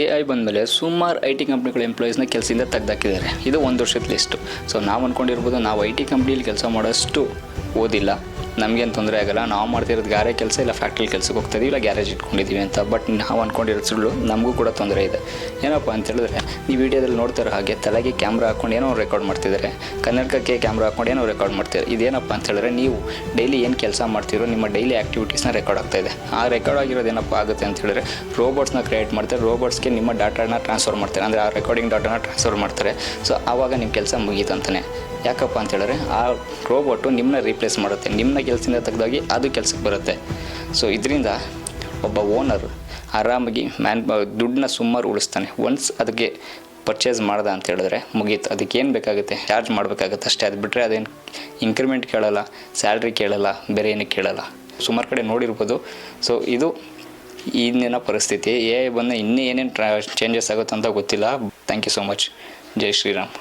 AI ಬಂದಮೇಲೆ ಸುಮಾರು IT ಕಂಪ್ನಿಗಳ ಎಂಪ್ಲಾಯೀಸ್ನ ಕೆಲಸದಿಂದ ತೆಗೆದಾಕಿದ್ದಾರೆ. ಇದು 1 ವರ್ಷದ ಲಿಸ್ಟು. ಸೊ ನಾವು ಅಂದ್ಕೊಂಡಿರ್ಬೋದು ನಾವು IT ಕಂಪ್ನಿಲಿ ಕೆಲಸ ಮಾಡೋಷ್ಟು ಓದಿಲ್ಲ, ನಮಗೇನು ತೊಂದರೆ ಆಗಲ್ಲ, ನಾವು ಮಾಡ್ತಿರೋದು ಗಾರೆ ಕೆಲಸ ಇಲ್ಲ ಫ್ಯಾಕ್ಟ್ರಿ ಕೆಲ್ಸಕ್ಕೆ ಹೋಗ್ತಾಯಿದ್ದೀವಿ, ಇಲ್ಲ ಗ್ಯಾರೇಜ್ ಇಟ್ಕೊಂಡಿದ್ದೀವಿ ಅಂತ. ಬಟ್ ನಾವು ಅಂದ್ಕೊಂಡಿರೋದು ಸುಳ್ಳು, ನಮಗೂ ಕೂಡ ತೊಂದರೆ ಇದೆ. ಏನಪ್ಪ ಅಂತ ಹೇಳಿದ್ರೆ, ಈ ವಿಡಿಯೋದಲ್ಲಿ ನೋಡ್ತಾರೋ ಹಾಗೆ ತಲೆಗೆ ಕ್ಯಾಮ್ರಾ ಹಾಕ್ಕೊಂಡು ಏನೋ ರೆಕಾರ್ಡ್ ಮಾಡ್ತಿದ್ದಾರೆ, ಕನ್ನಡಕಕ್ಕೆ ಕ್ಯಾಮ್ರಾ ಹಾಕ್ಕೊಂಡು ಏನೋ ರೆಕಾರ್ಡ್ ಮಾಡ್ತಿದ್ದಾರೆ. ಇದೇನಪ್ಪ ಅಂತ ಹೇಳಿದ್ರೆ, ನೀವು ಡೈಲಿ ಏನು ಕೆಲಸ ಮಾಡ್ತಿರೋ ನಿಮ್ಮ ಡೈಲಿ ಆ್ಯಕ್ಟಿವಿಟೀಸ್ನ ರೆಕಾರ್ಡ್ ಆಗ್ತಾಯಿದೆ. ಆ ರೆಕಾರ್ಡ್ ಆಗಿರೋದು ಏನಪ್ಪ ಆಗುತ್ತೆ ಅಂತ ಹೇಳಿದ್ರೆ, ರೋಬೋಟ್ಸ್ನ ಕ್ರಿಯೇಟ್ ಮಾಡ್ತಾರೆ, ರೋಬೋಟ್ಸ್ಗೆ ನಿಮ್ಮ ಡಾಟಾನ ಟ್ರಾನ್ಸ್ಫರ್ ಮಾಡ್ತಾರೆ, ಅಂದರೆ ಆ ರೆಕಾರ್ಡಿಂಗ್ ಡಾಟಾನ ಟ್ರಾನ್ಸ್ಫರ್ ಮಾಡ್ತಾರೆ. ಸೊ ಆವಾಗ ನಿಮ್ಮ ಕೆಲಸ ಮುಗೀತು ಅಂತಲೇ. ಯಾಕಪ್ಪ ಅಂತ ಹೇಳಿದ್ರೆ, ಆ ರೋಬೋಟು ನಿಮ್ಮನ್ನ ರೀಪ್ಲೇಸ್ ಮಾಡುತ್ತೆ, ನಿಮ್ಮನ್ನ ಕೆಲಸದಿಂದ ತೆಗೆದಾಗಿ ಅದು ಕೆಲಸಕ್ಕೆ ಬರುತ್ತೆ. ಸೊ ಇದರಿಂದ ಒಬ್ಬ ಓನರ್ ಆರಾಮಾಗಿ ದುಡ್ಡನ್ನ ಸುಮಾರು ಉಳಿಸ್ತಾನೆ. ಒನ್ಸ್ ಅದಕ್ಕೆ ಪರ್ಚೇಸ್ ಮಾಡ್ದ ಅಂತ ಹೇಳಿದ್ರೆ ಮುಗೀತು. ಅದಕ್ಕೆ ಏನು ಬೇಕಾಗುತ್ತೆ, ಚಾರ್ಜ್ ಮಾಡಬೇಕಾಗುತ್ತೆ ಅಷ್ಟೇ. ಅದು ಬಿಟ್ಟರೆ ಅದೇನು ಇನ್ಕ್ರಿಮೆಂಟ್ ಕೇಳಲ್ಲ, ಸ್ಯಾಲ್ರಿ ಕೇಳಲ್ಲ, ಬೇರೆ ಏನಕ್ಕೆ ಕೇಳಲ್ಲ. ಸುಮಾರು ಕಡೆ ನೋಡಿರ್ಬೋದು. ಸೊ ಇದು ಇಂದಿನ ಪರಿಸ್ಥಿತಿ. AI ಬಂದು ಇನ್ನೂ ಏನೇನು ಚೇಂಜಸ್ ಆಗುತ್ತೆ ಅಂತ ಗೊತ್ತಿಲ್ಲ. Thank you so much. ಜೈ ಶ್ರೀರಾಮ್.